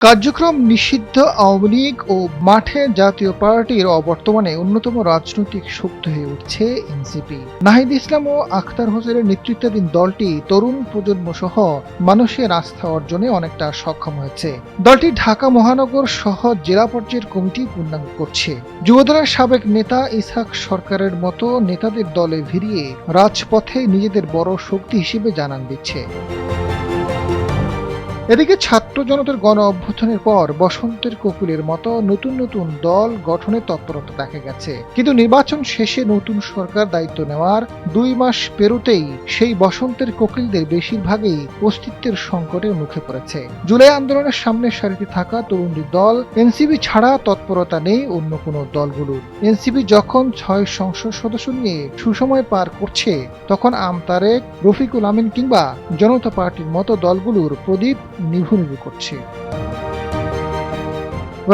কার্যক্রম নিষিদ্ধ আওয়ামী লীগ ও মাঠে জাতীয় পার্টির অবর্তমানে অন্যতম রাজনৈতিক শক্তি হয়ে উঠছে এনসিপি। নাহিদ ইসলাম ও আখতার হোসেনের নেতৃত্বাধীন দলটি তরুণ প্রজন্ম সহ মানুষের আস্থা অর্জনে অনেকটা সক্ষম হয়েছে। দলটি ঢাকা মহানগর সহ জেলা পর্যায়ের কমিটি পূর্ণাঙ্গ করছে। যুবদলের সাবেক নেতা ইসহাক সরকারের মতো নেতাদের দলে ভিড়িয়ে রাজপথে নিজেদের বড় শক্তি হিসেবে জানান দিচ্ছে। এদিকে ছাত্র জনতার গণ অভ্যুত্থানের পর বসন্তের কোকিলের মতো নতুন নতুন দল গঠনের তৎপরতা দেখা গেছে, কিন্তু নির্বাচন শেষে নতুন সরকার দায়িত্ব নেওয়ার 2 মাস পেরোতেই সেই বসন্তের কোকিলদের বেশিরভাগই অস্তিত্বের সংকটের মুখে পড়েছে। জুলাই আন্দোলনের সামনের সারিতে থাকা তরুণদের দল এনসিপি ছাড়া তৎপরতা নেই অন্য কোনো দলগুলোর। এনসিপি যখন 6 সংসদ সদস্য নিয়ে সুসময় পার করছে, তখন আম তারেক, রফিকুল আমিন কিংবা জনতা পার্টির মতো দলগুলোর প্রদীপ নিভু নিভু করছে।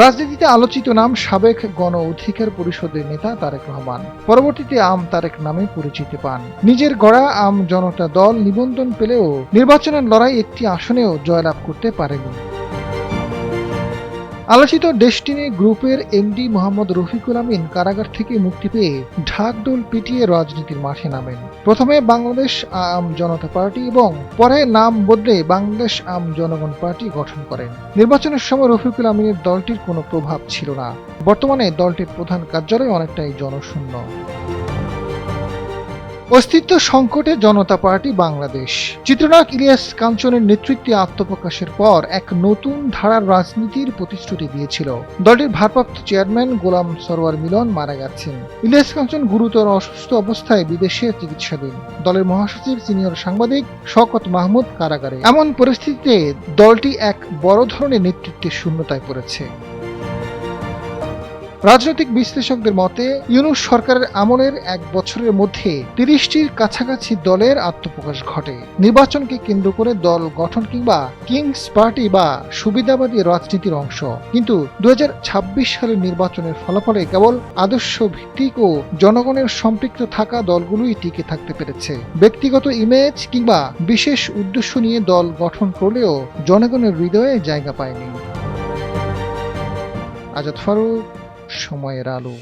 রাজনীতিতে আলোচিত নাম সাবেক গণ অধিকার পরিষদের নেতা তারেক রহমান। পরবর্তীতে আম তারেক নামে পরিচিতি পান। নিজের গড়া আম জনতা দল নিবন্ধন পেলেও নির্বাচনের লড়াই একটি আসনেও জয়লাভ করতে পারেনি। আলোচিত ডেস্টিনি গ্রুপের এমডি মোহাম্মদ রফিকুল আমিন কারাগার থেকে মুক্তি পেয়ে ঢাকঢোল পিটিয়ে রাজনীতির মাঠে নামেন। প্রথমে বাংলাদেশ আম জনতা পার্টি এবং পরে নাম বদলে বাংলাদেশ আম জনগণ পার্টি গঠন করেন। নির্বাচনের সময় রফিকুল আমিনের দলটির কোনো প্রভাব ছিল না। বর্তমানে দলটির প্রধান কার্যালয় অনেকটাই জনশূন্য। অস্তিত্ব সংকটে জনতা পার্টি বাংলাদেশ। চিত্রনায়ক ইলিয়াস কাঞ্চনের নেতৃত্বে আত্মপ্রকাশের পর এক নতুন ধারার রাজনীতির প্রতিশ্রুতি দিয়েছিল। দলটির ভারপ্রাপ্ত চেয়ারম্যান গোলাম সরওয়ার মিলন মারা গেছেন। ইলিয়াস কাঞ্চন গুরুতর অসুস্থ অবস্থায় বিদেশে চিকিৎসাধীন। দলের মহাসচিব সিনিয়র সাংবাদিক শওকত মাহমুদ কারাগারে। এমন পরিস্থিতিতে দলটি এক বড় ধরনের নেতৃত্বের শূন্যতায় পড়েছে। রাজনৈতিক বিশ্লেষকদের মতে ইউনূস সরকারের আমলের 1 বছরের মধ্যে 30টির কাছাকাছি দলের আত্মপ্রকাশ ঘটে। নির্বাচনকে কেন্দ্র করে দল গঠন কিংবা কিংস পার্টি বা সুবিধাবাদী রাজনীতির অংশ। কিন্তু 2026 সালের নির্বাচনের ফলাফলে কেবল আদর্শ ভিত্তিক ও জনগণের সম্পৃক্ত থাকা দলগুলোই টিকে থাকতে পেরেছে। ব্যক্তিগত ইমেজ কিংবা বিশেষ উদ্দেশ্য নিয়ে দল গঠন করলেও জনগণের হৃদয়ে জায়গা পায়নি। আজাদ ফারুক, সময়ের আলো।